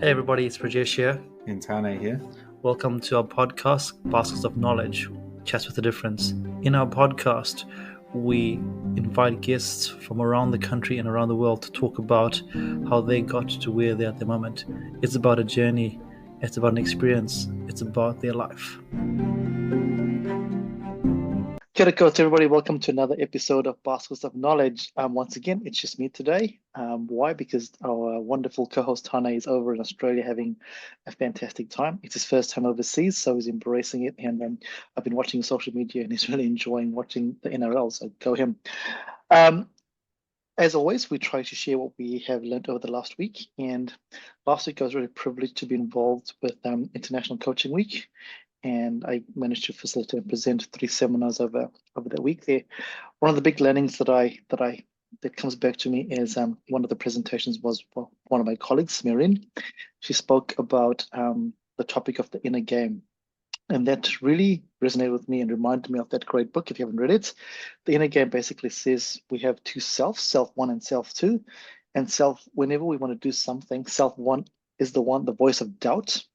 Hey everybody, it's Rajesh here. Intane here. Welcome to our podcast, Baskets of Knowledge, Chats with a Difference. In our podcast, we invite guests from around the country and around the world to talk about how they got to where they're at the moment. It's about a journey, it's about an experience, it's about their life. Kia ora koutou, everybody. Welcome to another episode of Baskets of Knowledge. Once again, it's just me today. Why? Because our wonderful co-host Tane is over in Australia having a fantastic time. It's his first time overseas, so he's embracing it. And I've been watching social media, and he's really enjoying watching the NRL. So go him. As always, we try to share what we have learned over the last week. And last week, I was really privileged to be involved with International Coaching Week. And I managed to facilitate and present 3 seminars over the week there. One of the big learnings that comes back to me is one of the presentations was one of my colleagues, Mirin. She spoke about the topic of the inner game. And that really resonated with me and reminded me of that great book. If you haven't read it, the inner game basically says we have two selves, self one and self two. And whenever we want to do something, self one is the voice of doubt.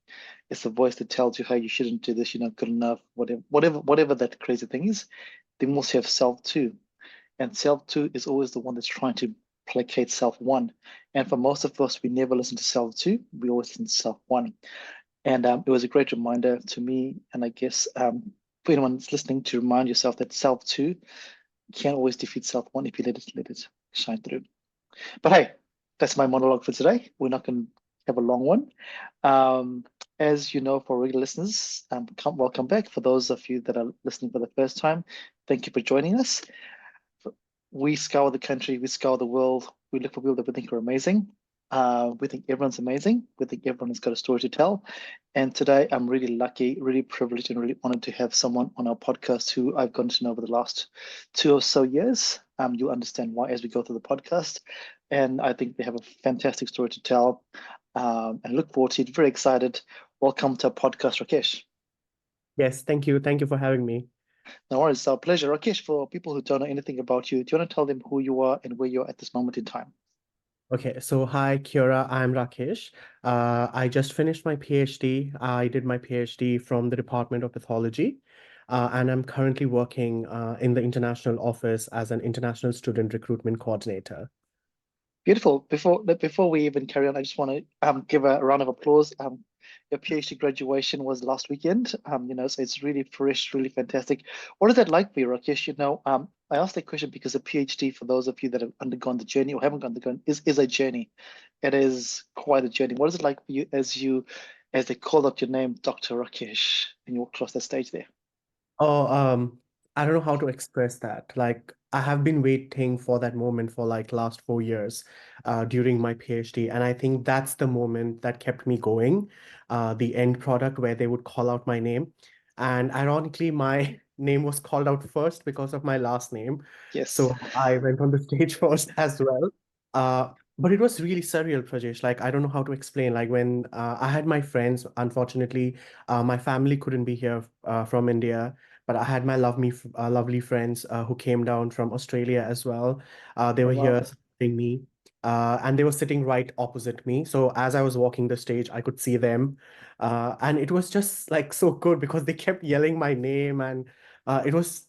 It's the voice that tells you how you shouldn't do this, you're not good enough, whatever that crazy thing is. Then we also have self two. And self two is always the one that's trying to placate self one. And for most of us, we never listen to self two, we always listen to self one. And it was a great reminder to me, and I guess for anyone that's listening, to remind yourself that self two can't always defeat self one if you let it shine through. But hey, that's my monologue for today. We're not going to have a long one. As you know, for regular listeners, welcome back. For those of you that are listening for the first time, thank you for joining us. We scour the country, we scour the world, we look for people that we think are amazing. We think everyone's amazing. We think everyone has got a story to tell. And today I'm really lucky, really privileged, and really honored to have someone on our podcast who I've gotten to know over the last 2 or so years. You'll understand why as we go through the podcast. And I think they have a fantastic story to tell. And look forward to it. Very excited. Welcome to our podcast, Rakesh. Yes, thank you. Thank you for having me. No worries. It's our pleasure. Rakesh, for people who don't know anything about you, do you want to tell them who you are and where you're at this moment in time? Okay, so hi, Kiora. I'm Rakesh. I just finished my PhD. I did my PhD from the Department of Pathology, and I'm currently working in the international office as an international student recruitment coordinator. Beautiful. Before we even carry on, I just want to give a round of applause. Your PhD graduation was last weekend. So it's really fresh, really fantastic. What is that like for you, Rakesh? I asked that question because a PhD, for those of you that have undergone the journey or haven't undergone, is a journey. It is quite a journey. What is it like for you as they called out your name, Dr. Rakesh, and you walked across that stage there? Oh, I don't know how to express that. Like, I have been waiting for that moment for like last 4 years during my PhD. And I think that's the moment that kept me going, the end product where they would call out my name. And ironically, my name was called out first because of my last name. Yes. So I went on the stage first as well. But it was really surreal, Prajesh. Like, I don't know how to explain. Like, when I had my friends, unfortunately, my family couldn't be here from India, but I had my lovely friends who came down from Australia as well. They Oh, were wow. here supporting me, and they were sitting right opposite me. So as I was walking the stage, I could see them, and it was just like so good because they kept yelling my name, and it was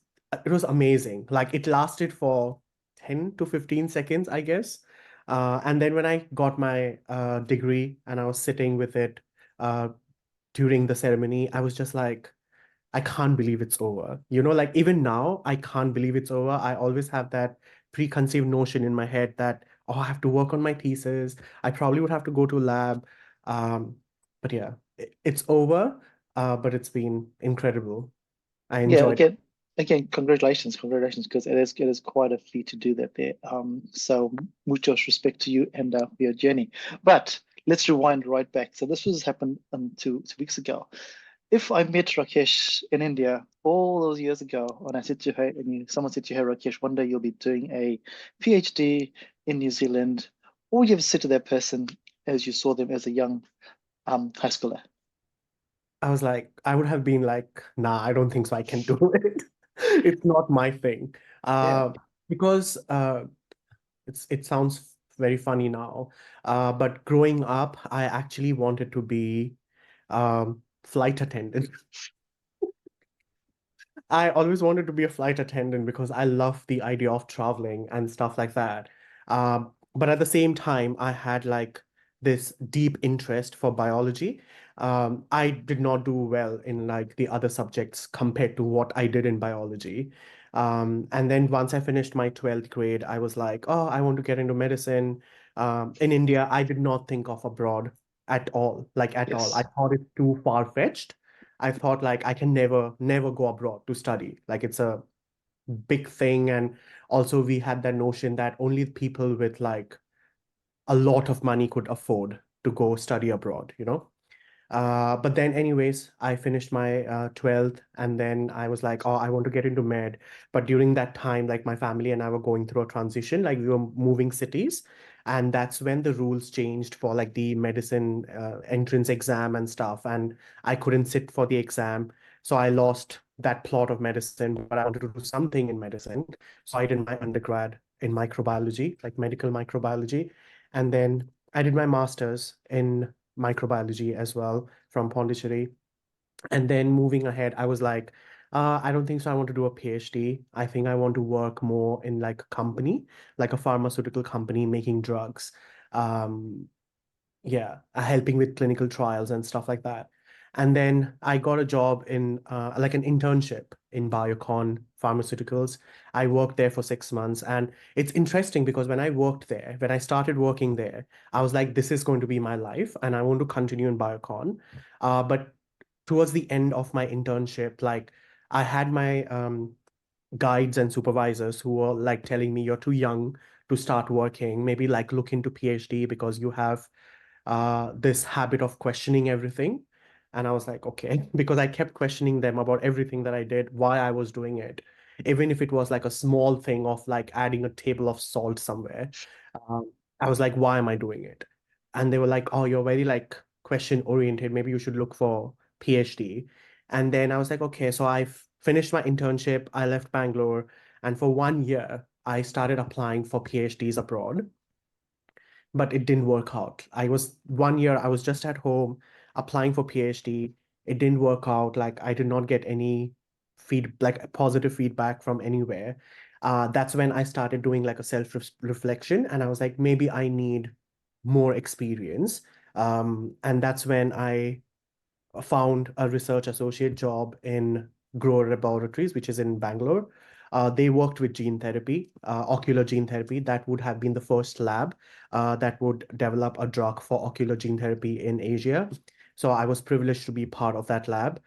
amazing. Like, it lasted for 10 to 15 seconds, I guess. And then when I got my degree and I was sitting with it uh, during the ceremony, I was just like, I can't believe it's over. Like, even now, I can't believe it's over. I always have that preconceived notion in my head that, oh, I have to work on my thesis. I probably would have to go to lab. But yeah, it's over, but it's been incredible. I Yeah, enjoyed. again, congratulations, because it is quite a feat to do that there. So muchos respect to you and for your journey. But let's rewind right back. So this was happened 2 weeks ago. If I met Rakesh in India all those years ago, and I said to her, someone said to her, Rakesh, one day you'll be doing a PhD in New Zealand, what would you have said to that person as you saw them as a young high schooler? I would have been like, nah, I don't think so. I can do it. It's not my thing. Yeah. Because it sounds very funny now. But growing up, I actually wanted to be flight attendant. I always wanted to be a flight attendant because I love the idea of traveling and stuff like that. But at the same time, I had like this deep interest for biology. I did not do well in like the other subjects compared to what I did in biology. And then once I finished my 12th grade, I was like, oh, I want to get into medicine. In India, I did not think of abroad at all, like at all. I Yes. thought it too far-fetched. I thought like I can never go abroad to study. Like it's a big thing. And also we had that notion that only people with like a lot of money could afford to go study abroad, you know? But then, anyways, I finished my 12th, and then I was like, oh, I want to get into med. But during that time, like my family and I were going through a transition, like we were moving cities. And that's when the rules changed for like the medicine entrance exam and stuff. And I couldn't sit for the exam. So I lost that plot of medicine, but I wanted to do something in medicine. So I did my undergrad in microbiology, like medical microbiology. And then I did my master's in microbiology as well from Pondicherry. And then moving ahead, I was like, I don't think so. I want to do a PhD. I think I want to work more in like a company, like a pharmaceutical company making drugs. Um, yeah, helping with clinical trials and stuff like that. And then I got a job in like an internship in Biocon Pharmaceuticals. I worked there for 6 months. And it's interesting because when I worked there, when I started working there, I was like, this is going to be my life and I want to continue in Biocon. But towards the end of my internship, like I had my guides and supervisors who were like telling me, you're too young to start working, maybe like look into PhD because you have this habit of questioning everything. And I was like, okay, because I kept questioning them about everything that I did, why I was doing it, even if it was like a small thing of like adding a table of salt somewhere. I was like, why am I doing it? And they were like, oh, you're very like question oriented. Maybe you should look for PhD. And then I was like, okay, so I finished my internship. I left Bangalore. And for 1 year, I started applying for PhDs abroad, but it didn't work out. I was 1 year, I was just at home applying for PhD. It didn't work out. Like I did not get any like positive feedback from anywhere. That's when I started doing like a self-reflection, and I was like, maybe I need more experience. And that's when I found a research associate job in Grower Laboratories, which is in Bangalore. They worked with gene therapy, ocular gene therapy. That would have been the first lab that would develop a drug for ocular gene therapy in Asia. So I was privileged to be part of that lab.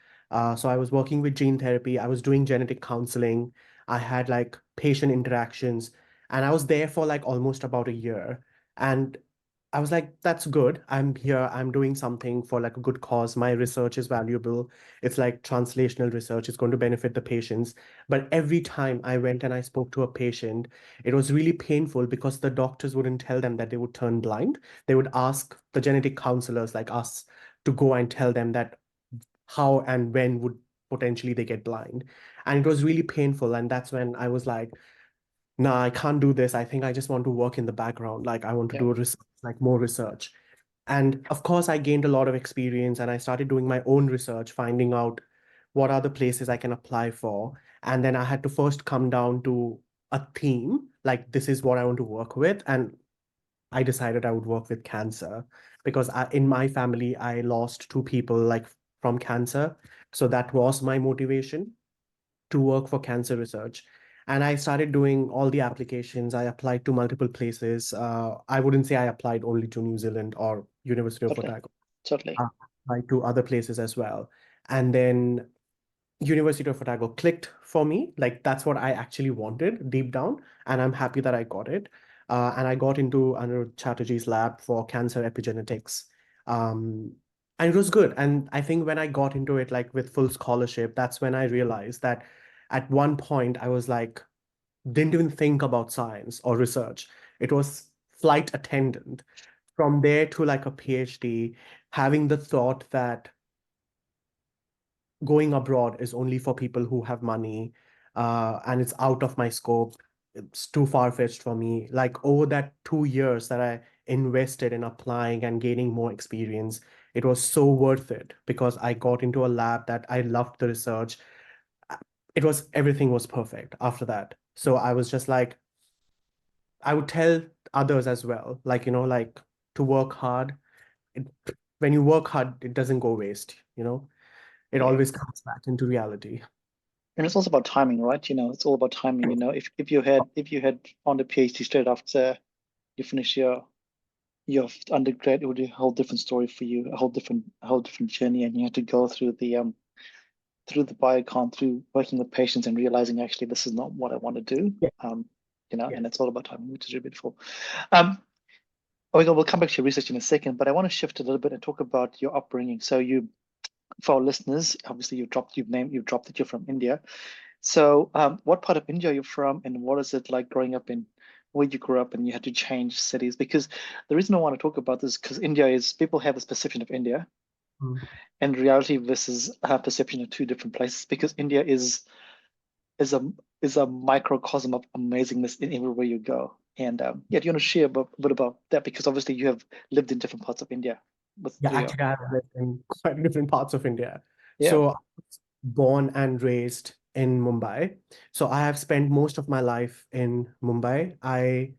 So I was working with gene therapy. I was doing genetic counseling. I had like patient interactions, and I was there for like almost about a year. And I was like, that's good. I'm here. I'm doing something for like a good cause. My research is valuable. It's like translational research. It's going to benefit the patients. But every time I went and I spoke to a patient, it was really painful because the doctors wouldn't tell them that they would turn blind. They would ask the genetic counselors like us to go and tell them that how and when would potentially they get blind. And it was really painful. And that's when I was like, nah, I can't do this. I think I just want to work in the background. Like I want to Yeah. do research, like more research. And of course, I gained a lot of experience and I started doing my own research, finding out what are the places I can apply for. And then I had to first come down to a theme, like this is what I want to work with. And I decided I would work with cancer because in my family, I lost two people like from cancer. So that was my motivation to work for cancer research. And I started doing all the applications. I applied to multiple places. I wouldn't say I applied only to New Zealand or University of Totally. Otago. Totally. I applied to other places as well. And then University of Otago clicked for me. Like that's what I actually wanted deep down. And I'm happy that I got it. And I got into Anirudh Chatterjee's lab for cancer epigenetics. Um, and it was good. And I think when I got into it, like with full scholarship, that's when I realized that at one point I was like, didn't even think about science or research. It was flight attendant. From there to like a PhD, having the thought that going abroad is only for people who have money, and it's out of my scope. it's too far-fetched for me. Like over that 2 years that I invested in applying and gaining more experience, it was so worth it because I got into a lab that I loved the research. It was everything was perfect after that. So I was just like, I would tell others as well, like, like to work hard. It, when you work hard, it doesn't go waste. It Yeah. always comes back into reality. And it's also about timing, right? It's all about timing. If you had found a PhD straight after you finish your undergrad, it would be a whole different story for you, a whole different journey, and you had to go through the biocon, through working with patients and realizing actually this is not what I want to do. Yeah, And yes. it's all about timing, which is really beautiful. Um, we'll come back to your research in a second, but I want to shift a little bit and talk about your upbringing. So for our listeners, obviously you've dropped that you're from India. So, what part of India are you from, and what is it like growing up in where you grew up and you had to change cities? Because the reason I want to talk about this, because India is people have this perception of India Mm. and reality versus perception of two different places. Because India is a is a microcosm of amazingness in everywhere you go. And yeah, do you want to share a bit about that? Because obviously you have lived in different parts of India with Yeah, Rio. actually, I've lived in quite different parts of India. Yeah. So I was born and raised in Mumbai. So I have spent most of my life in Mumbai. I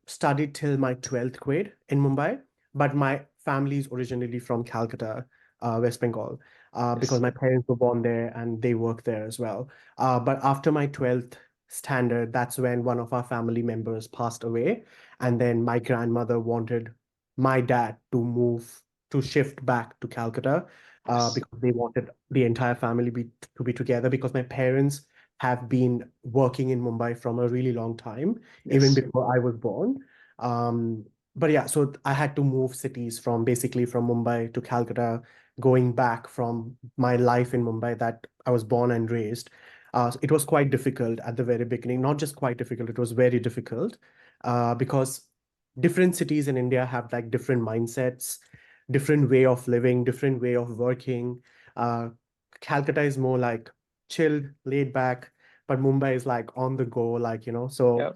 studied till my 12th grade in Mumbai, but my family is originally from Calcutta, West Bengal, because Yes. my parents were born there and they work there as well. But after my 12th standard, that's when one of our family members passed away. And then my grandmother wanted my dad to shift back to Calcutta, Yes. because they wanted the entire family to be together because my parents have been working in Mumbai from a really long time even Yes. before I was born. Um, but yeah, so I had to move cities from basically from Mumbai to Calcutta, going back from my life in Mumbai that I was born and raised. It was quite difficult at the very beginning, not just quite difficult, it was very difficult because different cities in India have like different mindsets, different way of living, different way of working. Uh, Calcutta is more like chilled, laid back, but Mumbai is like on the go, so Yeah.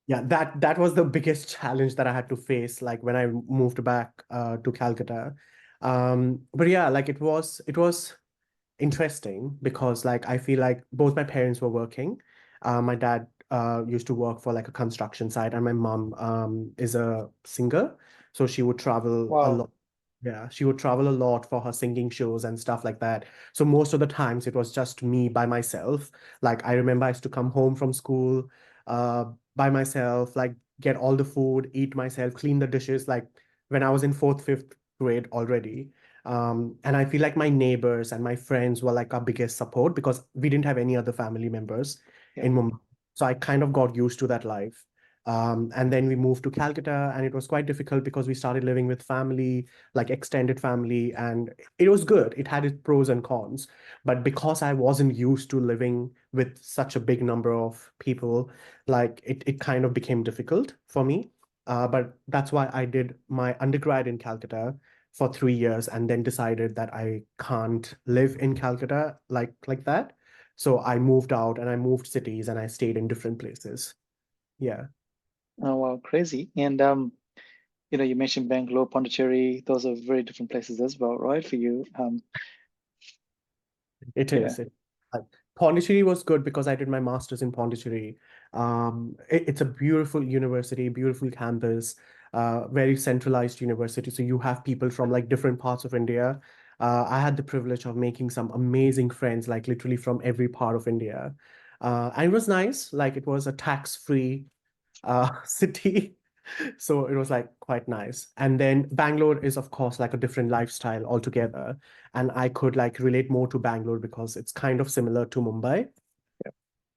yeah, that was the biggest challenge that I had to face, like when I moved back to Calcutta. But yeah, like it was interesting because like I feel like both my parents were working. My dad used to work for like a construction site, and my mom is a singer, so she would travel a Wow. lot. Yeah, she would travel a lot for her singing shows and stuff like that. So most of the times it was just me by myself. Like I remember I used to come home from school uh, by myself, like get all the food, eat myself, clean the dishes, like when I was in fourth, fifth grade already. And I feel like my neighbors and my friends were like our biggest support because we didn't have any other family members Yeah. in Mumbai. So I kind of got used to that life. And then we moved to Calcutta, and it was quite difficult because we started living with family, like extended family, and it was good. It had its pros and cons. But because I wasn't used to living with such a big number of people, like it kind of became difficult for me. But that's why I did my undergrad in Calcutta for 3 years and then decided that I can't live in Calcutta like that. So I moved out and I moved cities and I stayed in different places. Yeah, Oh wow, crazy. And you mentioned Bangalore, Pondicherry. Those are very different places as well, right? For you. it Yeah. is. Like, Pondicherry was good because I did my master's in Pondicherry. It's a beautiful university, beautiful campus, very centralized university. So you have people from like different parts of India. I had the privilege of making some amazing friends, like literally from every part of India. And it was nice. Like it was a tax-free city. So it was like quite nice. And then Bangalore is, of course, like a different lifestyle altogether. And I could like relate more to Bangalore because it's kind of similar to Mumbai,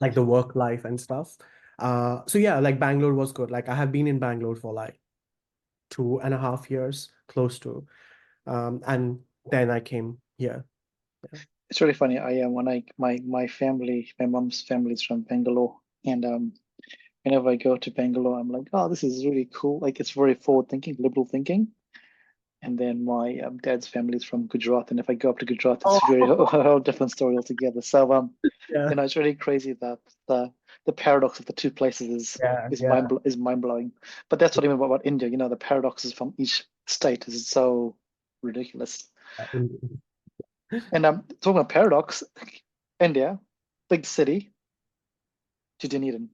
like the work life and stuff. So yeah, like Bangalore was good. Like I have been in Bangalore for like 2.5 years, close to. And then I came here. Yeah. It's really funny. I when I my family, my mom's family is from Bangalore, and whenever I go to Bangalore, I'm like, oh, this is really cool. Like it's very forward thinking, liberal thinking. and then my dad's family is from Gujarat. And if I go up to Gujarat, it's very a Oh, whole different story altogether. So yeah, it's really crazy that the paradox of the two places yeah, is yeah. mind blowing. But that's what I mean about India. The paradoxes from each state is so ridiculous. Indeed. And talking about paradox, India, big city to Dunedin.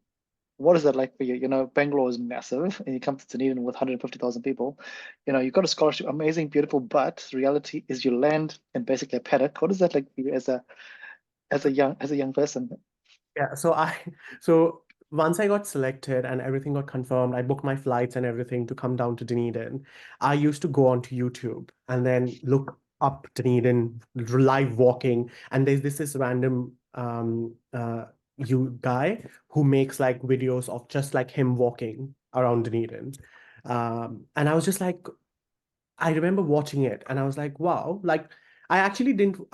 What is that like for you? Bangalore is massive, and you come to Dunedin with 150,000 people. You've got a scholarship, amazing, beautiful, but the reality is you land in basically a paddock. What is that like for you as a young person? Yeah, so once I got selected and everything got confirmed, I booked my flights and everything to come down to Dunedin. I used to go onto YouTube and then look up Dunedin live walking, and there's this random you guy who makes like videos of just like him walking around Dunedin. And I was just like, I remember watching it and I was like, wow, like I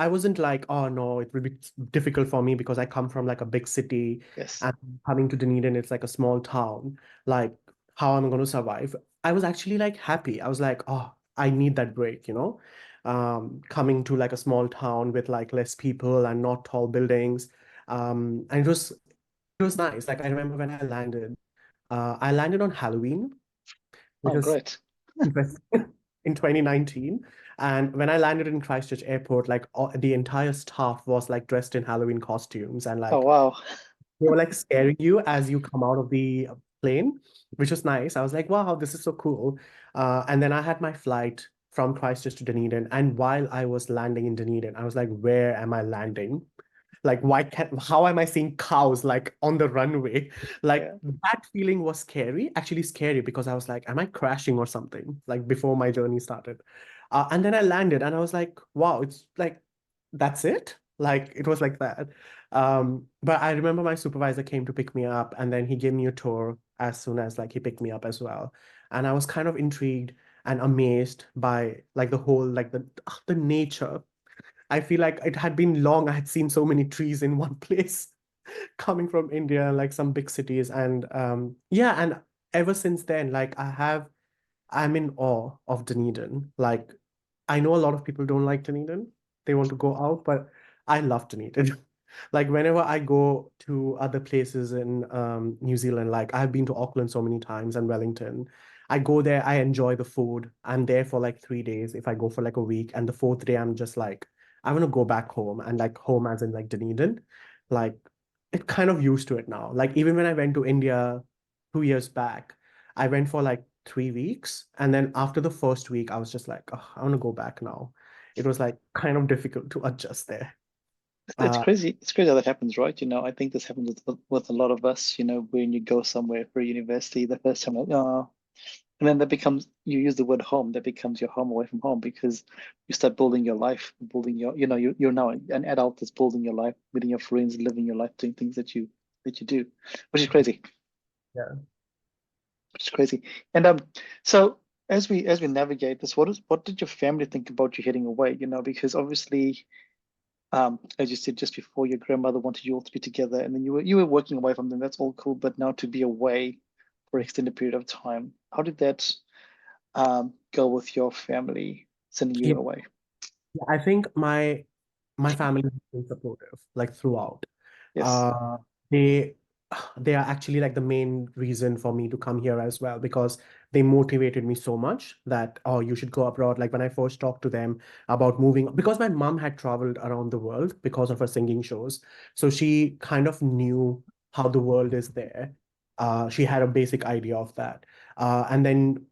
wasn't like, oh no, it will be difficult for me because I come from like a big city Yes. and coming to Dunedin, it's like a small town. Like, how am I going to survive? I was actually like happy. I was like, oh, I need that break, you know? Coming to like a small town with like less people and not tall buildings. And it was nice. Like I remember when I landed on Halloween, which Oh, was great. interesting in 2019. And when I landed in Christchurch Airport, like the entire staff was like dressed in Halloween costumes and Oh, like wow. they were like scaring you as you come out of the plane, which was nice. I was like, wow, this is so cool. And then I had my flight from Christchurch to Dunedin. And while I was landing in Dunedin, I was like, where am I landing? Like, how am I seeing cows like on the runway? Like Yeah. that feeling was scary, actually scary because I was like, am I crashing or something? Like before my journey started. And then I landed and I was like, wow, it's like, that's it? Like it was like that. But I remember my supervisor came to pick me up and then he gave me a tour as soon as like he picked me up as well. And I was kind of intrigued and amazed by like the whole like the nature. I feel like it had been long. I had seen so many trees in one place coming from India, like some big cities. And yeah, and ever since then, like I'm in awe of Dunedin. Like I know a lot of people don't like Dunedin. They want to go out, but I love Dunedin. Like whenever I go to other places in New Zealand, like I've been to Auckland so many times and Wellington. I go there, I enjoy the food. I'm there for like 3 days if I go for like a week. And the fourth day, I'm just like, I want to go back home and like home as in like Dunedin. Like it kind of used to it now. Like even when I went to India 2 years back, I went for like 3 weeks. And then after the first week, I was just like, oh, I want to go back now. It was like kind of difficult to adjust there. It's Uh, crazy. It's crazy how that happens, right? I think this happens with a lot of us, when you go somewhere for university the first time, like, oh, and then that becomes, you use the word home, that becomes your home away from home because you start building your life, building you're now an adult that's building your life, meeting your friends, living your life, doing things that you do, which is crazy, yeah. which is crazy. And so as we navigate this, what did your family think about you heading away? Because obviously, as you said just before, your grandmother wanted you all to be together, and then you were working away from them. That's all cool, but now to be away for an extended period of time, how did that go with your family sending you Yeah, away? I think my family has been supportive like throughout. Yes. Uh, they they are actually like the main reason for me to come here as well because they motivated me so much that oh you should go abroad. Like when I first talked to them about moving because my mom had traveled around the world because of her singing shows, so she kind of knew how the world is there. She had a basic idea of that. And then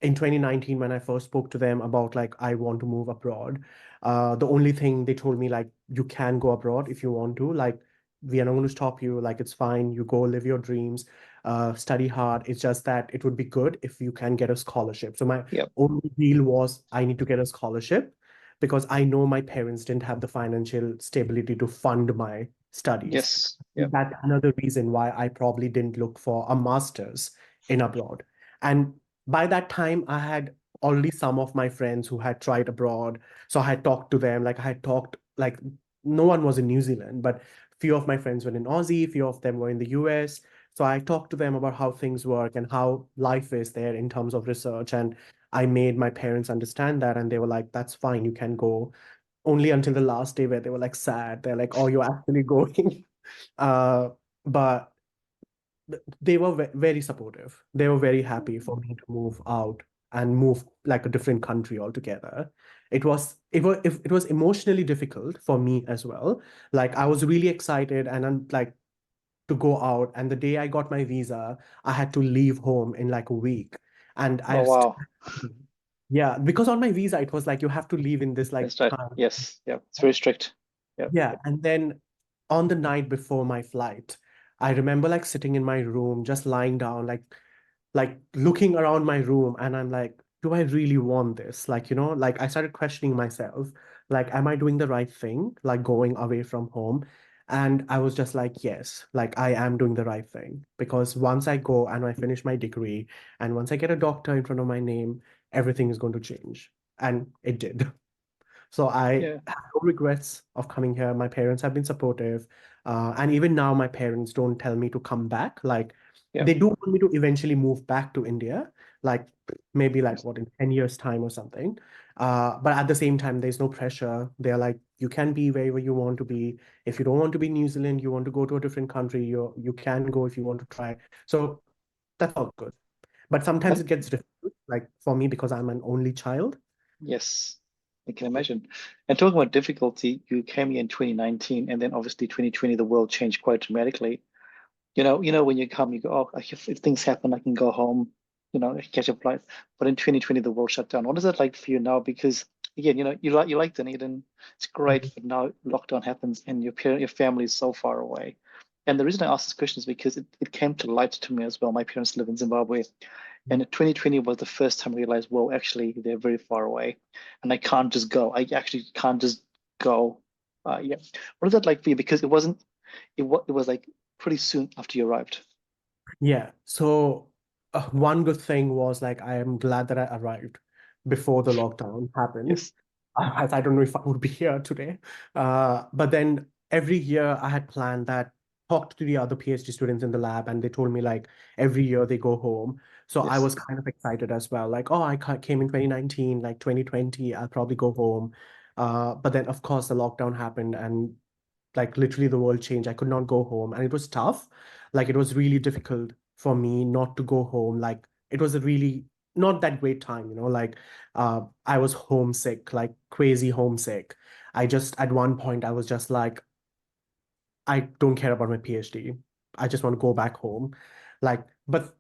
in 2019 when I first spoke to them about like I want to move abroad, the only thing they told me like you can go abroad if you want to, like we are not going to stop you, like it's fine, you go live your dreams, study hard. It's just that it would be good if you can get a scholarship. So my Yep. only deal was I need to get a scholarship because I know my parents didn't have the financial stability to fund my studies. Yes. Yep. That's another reason why I probably didn't look for a master's in abroad. And by that time, I had already some of my friends who had tried abroad. So I had talked to them, like I had talked, like no one was in New Zealand, but few of my friends were in Aussie, few of them were in the US. So I talked to them about how things work and how life is there in terms of research. And I made my parents understand that, and they were like, that's fine, you can go. Only until the last day where they were like sad. They're like, oh, you're actually going. But they were very supportive. They were very happy for me to move out and move like a different country altogether. It was emotionally difficult for me as well. Like I was really excited and I'm like to go out. And the day I got my visa, I had to leave home in like a week. And Oh, wow. yeah, because on my visa, it was like you have to leave in this like That's right. time. Yes. Yeah. It's very strict. Yeah. Yeah. And then on the night before my flight, I remember like sitting in my room, just lying down, like looking around my room, and I'm like, do I really want this? Like, like I started questioning myself, like, am I doing the right thing? Like going away from home. And I was just like, yes, like I am doing the right thing. Because once I go and I finish my degree, and once I get a doctor in front of my name, everything is going to change. And it did. So I Yeah. have no regrets of coming here. My parents have been supportive. And even now, my parents don't tell me to come back. Like, Yeah. they do want me to eventually move back to India, like maybe like Yes. what in 10 years' time or something. But at the same time, there's no pressure. They're like, you can be wherever you want to be. If you don't want to be New Zealand, you want to go to a different country, you can go if you want to try. So that's all good. But sometimes And it gets difficult, like for me, because I'm an only child. yes, I can imagine. And talking about difficulty, you came here in 2019, and then obviously 2020, the world changed quite dramatically. When you come, you go, oh, if things happen, I can go home, catch a flight. But in 2020, the world shut down. What is it like for you now? Because again, you like Dunedin, it's great, Mhm. but now lockdown happens, and your family is so far away. And the reason I ask this question is because it came to light to me as well. My parents live in Zimbabwe, and 2020 was the first time I realized, well, actually, they're very far away, and I can't just go. I actually can't just go. Yeah. What is that like for you? Because it was like pretty soon after you arrived. Yeah. So one good thing was like I am glad that I arrived before the lockdown happened. Yes. As I don't know if I would be here today. But then every year I had planned that, talked to the other PhD students in the lab, and they told me like every year they go home. So I Yes. was kind of excited as well. Like, oh, came in 2019, like 2020, I'll probably go home. But then of course the lockdown happened, and like literally the world changed. I could not go home, and it was tough. Like it was really difficult for me not to go home. Like it was a really not that great time, like I was homesick, like crazy homesick. I just at one point I was just like, I don't care about my PhD. I just want to go back home. Like, but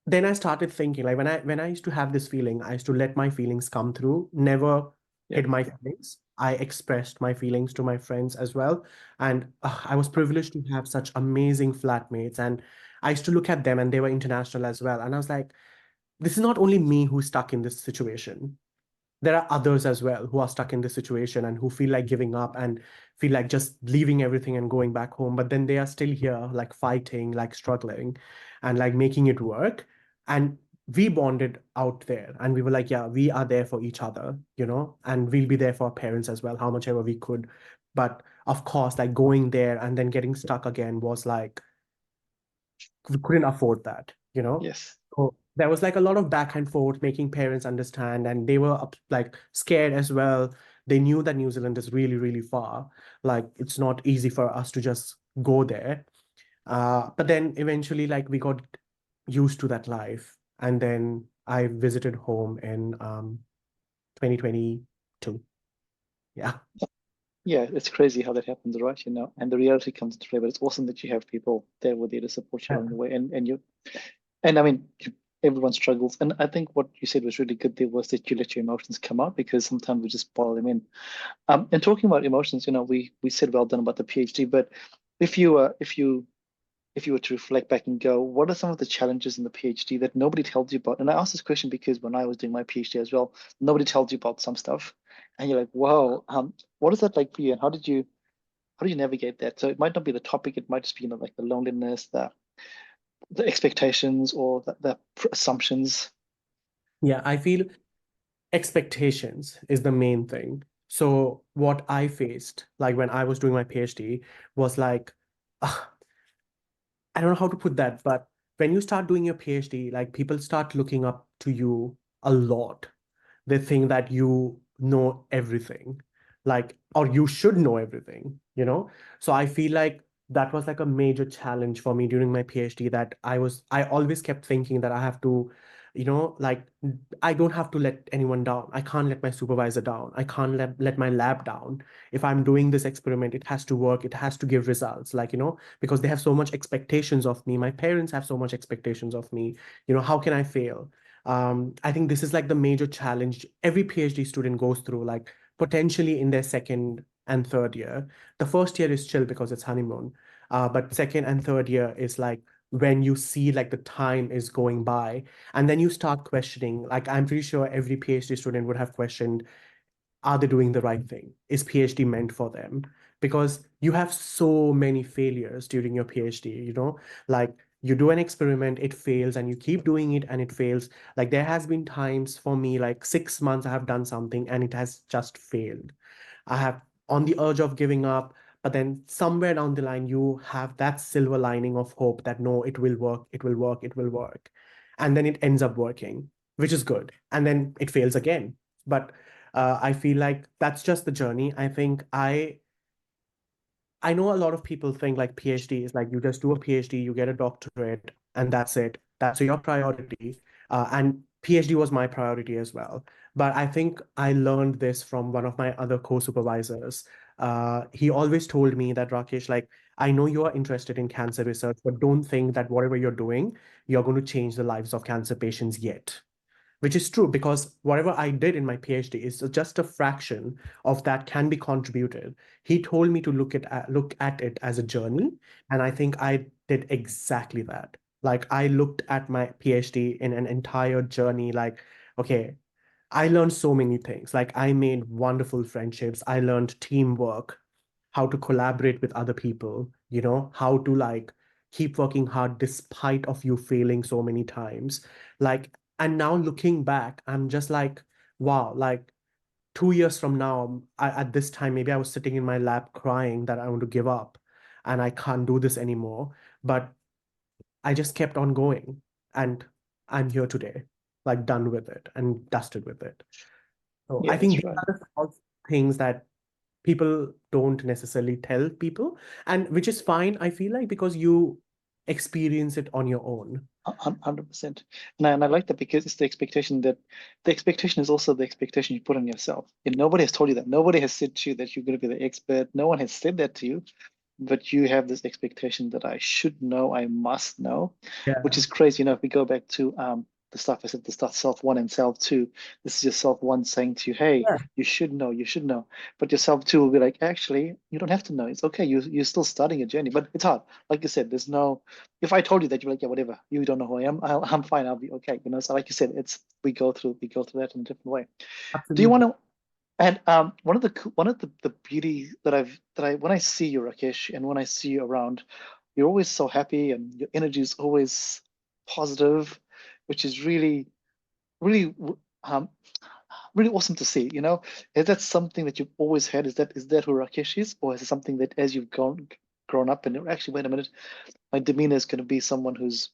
then I started thinking, like when I used to have this feeling, I used to let my feelings come through, never Yeah. hid my feelings. I expressed my feelings to my friends as well. And I was privileged to have such amazing flatmates. And I used to look at them and they were international as well. And I was like, this is not only me who's stuck in this situation. There are others as well who are stuck in this situation and who feel like giving up and feel like just leaving everything and going back home, but then they are still here like fighting, like struggling and like making it work. And we bonded out there and we were like, yeah, we are there for each other, and we'll be there for our parents as well, how much ever we could. But of course, like going there and then getting stuck again was like we couldn't afford that. Yes. So there was like a lot of back and forth, making parents understand, and they were like scared as well. They knew that New Zealand is really, really far. Like it's not easy for us to just go there. But then eventually, like we got used to that life, and then I visited home in 2022. Yeah. Yeah, it's crazy how that happens, right? And the reality comes into play, but it's awesome that you have people there with you to support you Yeah. along the way. And I mean, everyone struggles. And I think what you said was really good there was that you let your emotions come out because sometimes we just bottle them in. And talking about emotions, we said well done about the PhD, but if you were to reflect back and go, what are some of the challenges in the PhD that nobody tells you about? And I asked this question because when I was doing my PhD as well, nobody tells you about some stuff, and you're like, wow, what is that like for you, and how do you navigate that? So it might not be the topic; it might just be like the loneliness, the expectations, or the assumptions. Yeah, I feel expectations is the main thing. So what I faced, like when I was doing my PhD, was like, I don't know how to put that, but when you start doing your PhD, like people start looking up to you a lot. They think that you know everything, like, or you should know everything. So I feel like that was like a major challenge for me during my PhD, that I always kept thinking that I have to, like, I don't have to let anyone down. I can't let my supervisor down. I can't let my lab down. If I'm doing this experiment, it has to work. It has to give results, like, because they have so much expectations of me. My parents have so much expectations of me. How can I fail? I think this is like the major challenge every PhD student goes through, like potentially in their second and third year. The first year is chill because it's honeymoon. But second and third year is like when you see like the time is going by, and then you start questioning. Like, I'm pretty sure every PhD student would have questioned, are they doing the right thing? Is PhD meant for them? Because you have so many failures during your PhD, like you do an experiment, it fails, and you keep doing it and it fails. Like, there has been times for me, like 6 months I have done something and it has just failed. I have on the urge of giving up, but then somewhere down the line, you have that silver lining of hope that no, it will work, it will work, it will work. And then it ends up working, which is good. And then it fails again. But I feel like that's just the journey. I think I know a lot of people think like PhD is like you just do a PhD, you get a doctorate, and that's it. That's your priority. And PhD was my priority as well. But I think I learned this from one of my other co-supervisors. He always told me that, Rakesh, like, I know you are interested in cancer research, but don't think that whatever you're doing, you're going to change the lives of cancer patients yet, which is true because whatever I did in my PhD is just a fraction of that can be contributed. He told me to look at it as a journey, and I think I did exactly that. Like, I looked at my PhD in an entire journey. Like, okay, I learned so many things. Like, I made wonderful friendships. I learned teamwork, how to collaborate with other people, how to like keep working hard despite of you failing so many times. Like, and now looking back, I'm just like, wow, like 2 years from now, at this time, maybe I was sitting in my lab crying that I want to give up and I can't do this anymore. But I just kept on going, and I'm here today, like done with it and dusted with it. So Yeah, I think that's these right. are the small things that people don't necessarily tell people, and which is fine, I feel like, because you experience it on your own. 100%. And I like that because it's the expectation that the expectation is also the expectation you put on yourself. And nobody has told you that. Nobody has said to you that you're going to be the expert. No one has said that to you, but you have this expectation that I should know, I must know, which Yeah. is crazy. If we go back to the stuff I said, the stuff self one and self two, this is your self one saying to you, hey, Yeah, you should know, you should know. But your self two will be like, actually, you don't have to know. It's okay. You're still starting a journey, but it's hard. Like you said, there's no, if I told you that, you're like, yeah, whatever. You don't know who I am. I'm fine. I'll be okay. So like you said, it's we go through that in a different way. Do you want absolutely. to? And one of the beauty that I when I see you, Rakesh, and when I see you around, you're always so happy and your energy is always positive, which is really um really awesome to see. Is that something that you've always had? Is that who Rakesh is, or is it something that as you've grown up and actually wait a minute, my demeanor is going to be someone who's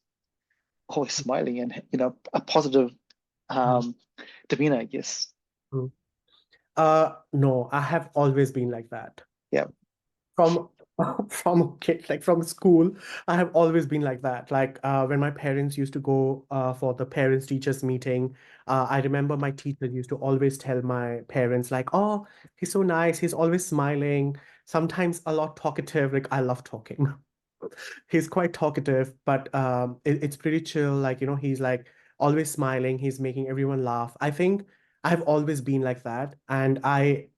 always smiling and a positive Mhm. um demeanor, I guess. Mhm. No, I have always been like that. Yeah. From from a kid, like from school, I have always been like that. Like, when my parents used to go for the parents teachers meeting, I remember my teacher used to always tell my parents like, oh, he's so nice, he's always smiling, sometimes a lot talkative. Like, I love talking. He's quite talkative, but it's pretty chill. Like, he's like always smiling. He's making everyone laugh. I think I've always been like that, and I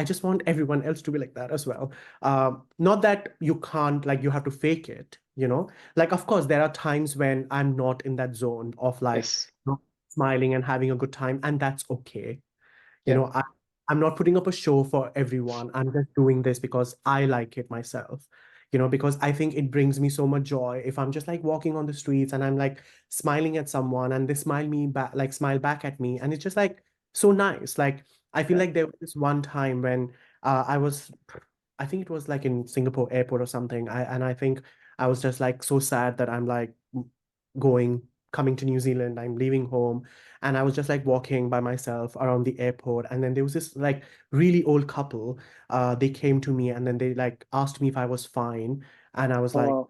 just want everyone else to be like that as well. Not that you can't, like, you have to fake it. Like, of course, there are times when I'm not in that zone of like Yes. smiling and having a good time, and that's okay. You Yeah. know, I, I'm not putting up a show for everyone. I'm just doing this because I like it myself. Because I think it brings me so much joy if I'm just like walking on the streets and I'm like smiling at someone and they smile back at me. And it's just like so nice. Like, I feel Yeah. like there was this one time when I think it was like in Singapore airport or something. And I think I was just like so sad that I'm like going coming to New Zealand, I'm leaving home. And I was just like walking by myself around the airport. And then there was this like really old couple. They came to me and then they like asked me if I was fine. And I was like, Oh,